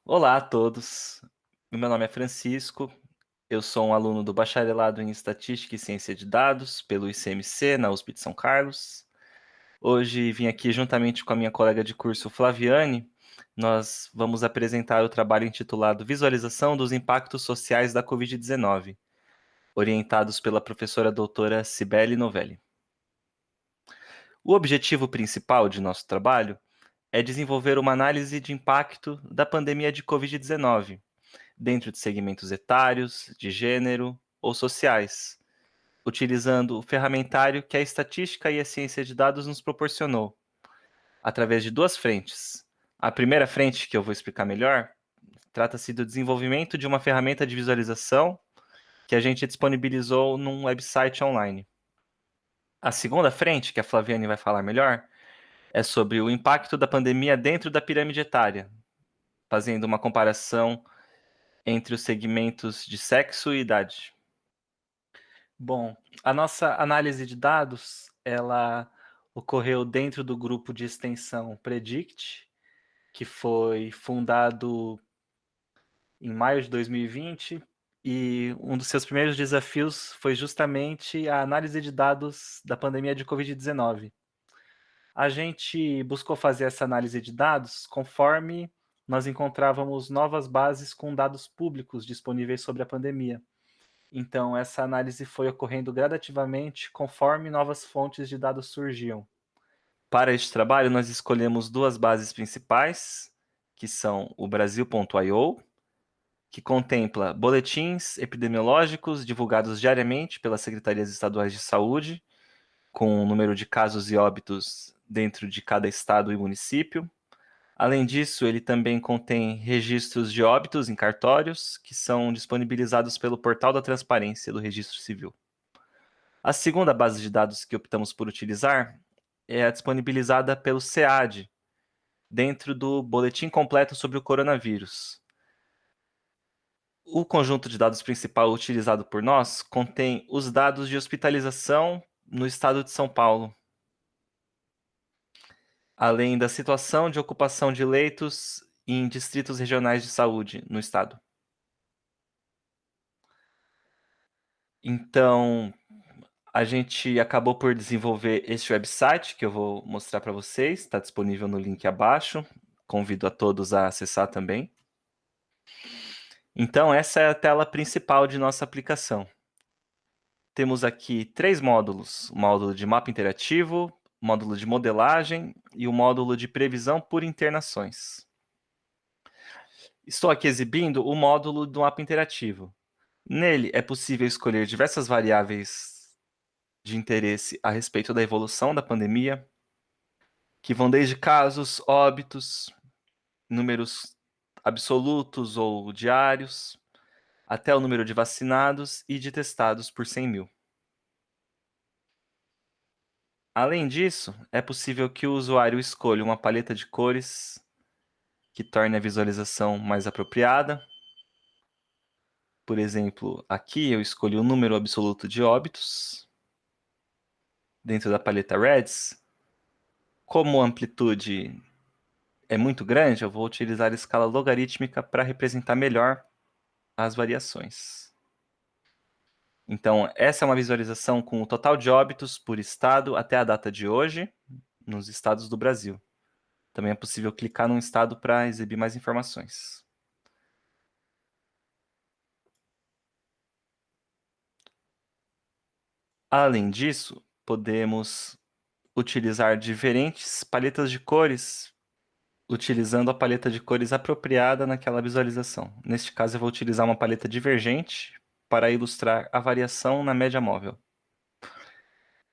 Olá a todos, o meu nome é Francisco, eu sou um aluno do Bacharelado em Estatística e Ciência de Dados pelo ICMC, na USP de São Carlos. Hoje vim aqui juntamente com a minha colega de curso Flaviane, nós vamos apresentar o trabalho intitulado Visualização dos Impactos Sociais da Covid-19, orientados pela professora doutora Cibele Novelli. O objetivo principal de nosso trabalho é desenvolver uma análise de impacto da pandemia de Covid-19, dentro de segmentos etários, de gênero ou sociais, utilizando o ferramentário que a estatística e a ciência de dados nos proporcionou, através de duas frentes. A primeira frente, que eu vou explicar melhor, trata-se do desenvolvimento de uma ferramenta de visualização que a gente disponibilizou num website online. A segunda frente, que a Flaviane vai falar melhor, é sobre o impacto da pandemia dentro da pirâmide etária, fazendo uma comparação entre os segmentos de sexo e idade. Bom, a nossa análise de dados, ela ocorreu dentro do grupo de extensão Predict, que foi fundado em maio de 2020, e um dos seus primeiros desafios foi justamente a análise de dados da pandemia de Covid-19. A gente buscou fazer essa análise de dados conforme nós encontrávamos novas bases com dados públicos disponíveis sobre a pandemia. Então, essa análise foi ocorrendo gradativamente conforme novas fontes de dados surgiam. Para este trabalho, nós escolhemos duas bases principais, que são o Brasil.io, que contempla boletins epidemiológicos divulgados diariamente pelas secretarias estaduais de saúde, com o número de casos e óbitos dentro de cada estado e município. Além disso, ele também contém registros de óbitos em cartórios, que são disponibilizados pelo Portal da Transparência do Registro Civil. A segunda base de dados que optamos por utilizar é a disponibilizada pelo SEAD, dentro do Boletim Completo sobre o Coronavírus. O conjunto de dados principal utilizado por nós contém os dados de hospitalização no estado de São Paulo, além da situação de ocupação de leitos em distritos regionais de saúde no estado. Então, a gente acabou por desenvolver este website que eu vou mostrar para vocês, está disponível no link abaixo. Convido a todos a acessar também. Então, essa é a tela principal de nossa aplicação. Temos aqui três módulos: o módulo de mapa interativo, o módulo de modelagem e o módulo de previsão por internações. Estou aqui exibindo o módulo do mapa interativo. Nele é possível escolher diversas variáveis de interesse a respeito da evolução da pandemia, que vão desde casos, óbitos, números absolutos ou diários, até o número de vacinados e de testados por 100 mil. Além disso, é possível que o usuário escolha uma paleta de cores que torne a visualização mais apropriada. Por exemplo, aqui eu escolhi o número absoluto de óbitos dentro da paleta Reds. Como a amplitude é muito grande, eu vou utilizar a escala logarítmica para representar melhor as variações. Então, essa é uma visualização com o total de óbitos por estado até a data de hoje, nos estados do Brasil. Também é possível clicar num estado para exibir mais informações. Além disso, podemos utilizar diferentes paletas de cores, utilizando a paleta de cores apropriada naquela visualização. Neste caso, eu vou utilizar uma paleta divergente para ilustrar a variação na média móvel,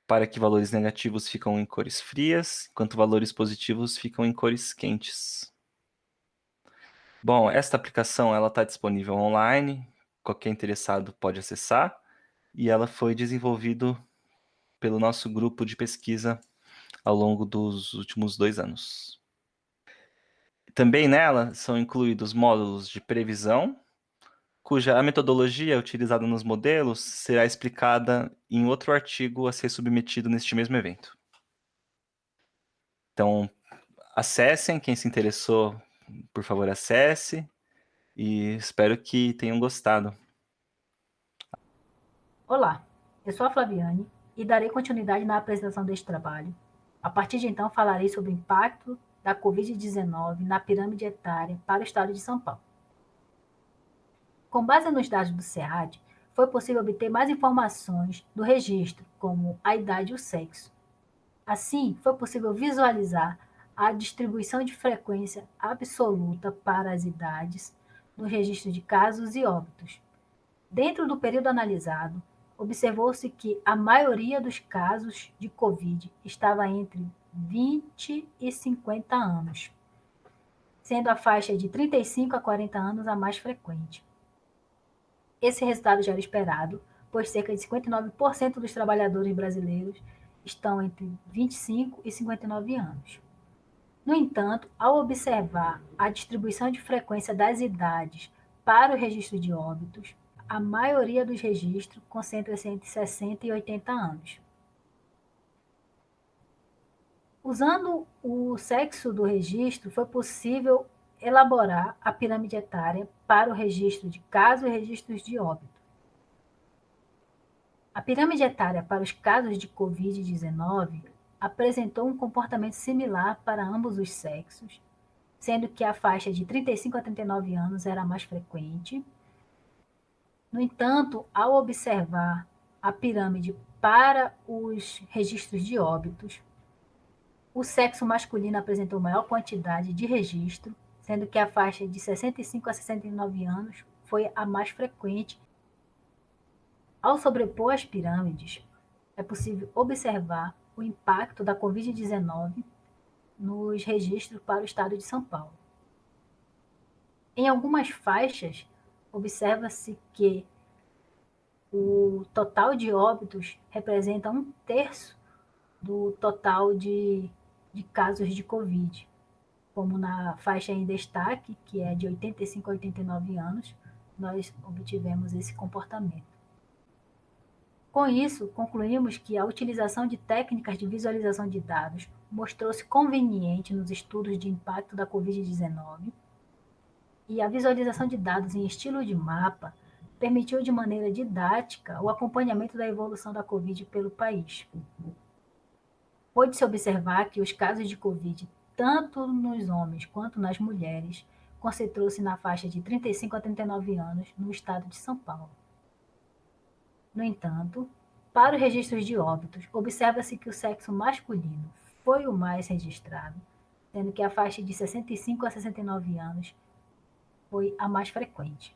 para que valores negativos ficam em cores frias, enquanto valores positivos ficam em cores quentes. Bom, esta aplicação está disponível online, qualquer interessado pode acessar, e ela foi desenvolvida pelo nosso grupo de pesquisa ao longo dos últimos 2 anos. Também nela são incluídos módulos de previsão, cuja a metodologia utilizada nos modelos será explicada em outro artigo a ser submetido neste mesmo evento. Então, acessem, quem se interessou, por favor, acesse. e espero que tenham gostado. Olá, eu sou a Flaviane e darei continuidade na apresentação deste trabalho. A partir de então, falarei sobre o impacto da Covid-19 na pirâmide etária para o estado de São Paulo. Com base nos dados do SEAD, foi possível obter mais informações do registro, como a idade e o sexo. Assim, foi possível visualizar a distribuição de frequência absoluta para as idades no registro de casos e óbitos. Dentro do período analisado, observou-se que a maioria dos casos de Covid estava entre 20 e 50 anos, sendo a faixa de 35 a 40 anos a mais frequente. Esse resultado já era esperado, pois cerca de 59% dos trabalhadores brasileiros estão entre 25 e 59 anos. No entanto, ao observar a distribuição de frequência das idades para o registro de óbitos, a maioria dos registros concentra-se entre 60 e 80 anos. Usando o sexo do registro, foi possível elaborar a pirâmide etária para o registro de casos e registros de óbito. A pirâmide etária para os casos de Covid-19 apresentou um comportamento similar para ambos os sexos, sendo que a faixa de 35 a 39 anos era a mais frequente. No entanto, ao observar a pirâmide para os registros de óbitos, o sexo masculino apresentou maior quantidade de registro, sendo que a faixa de 65 a 69 anos foi a mais frequente. Ao sobrepor as pirâmides, é possível observar o impacto da Covid-19 nos registros para o estado de São Paulo. Em algumas faixas, observa-se que o total de óbitos representa 1/3 do total de casos de Covid, como na faixa em destaque, que é de 85 a 89 anos, nós obtivemos esse comportamento. Com isso, concluímos que a utilização de técnicas de visualização de dados mostrou-se conveniente nos estudos de impacto da Covid-19 e a visualização de dados em estilo de mapa permitiu de maneira didática o acompanhamento da evolução da Covid pelo país. Pôde-se observar que os casos de Covid, tanto nos homens quanto nas mulheres, concentrou-se na faixa de 35 a 39 anos no estado de São Paulo. No entanto, para os registros de óbitos, observa-se que o sexo masculino foi o mais registrado, sendo que a faixa de 65 a 69 anos foi a mais frequente.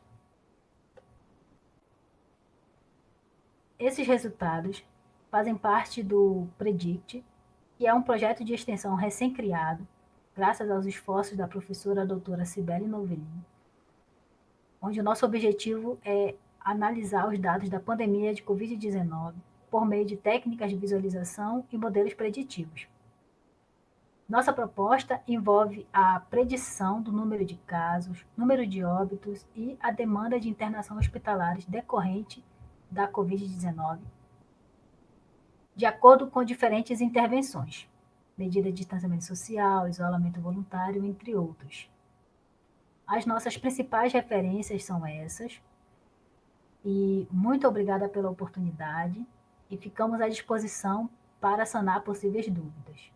Esses resultados fazem parte do PREDICT, que é um projeto de extensão recém-criado, graças aos esforços da professora doutora Cibele Novelin, onde o nosso objetivo é analisar os dados da pandemia de Covid-19 por meio de técnicas de visualização e modelos preditivos. Nossa proposta envolve a predição do número de casos, número de óbitos e a demanda de internação hospitalares decorrente da Covid-19, de acordo com diferentes intervenções, medida de distanciamento social, isolamento voluntário, entre outros. As nossas principais referências são essas, e muito obrigada pela oportunidade, e ficamos à disposição para sanar possíveis dúvidas.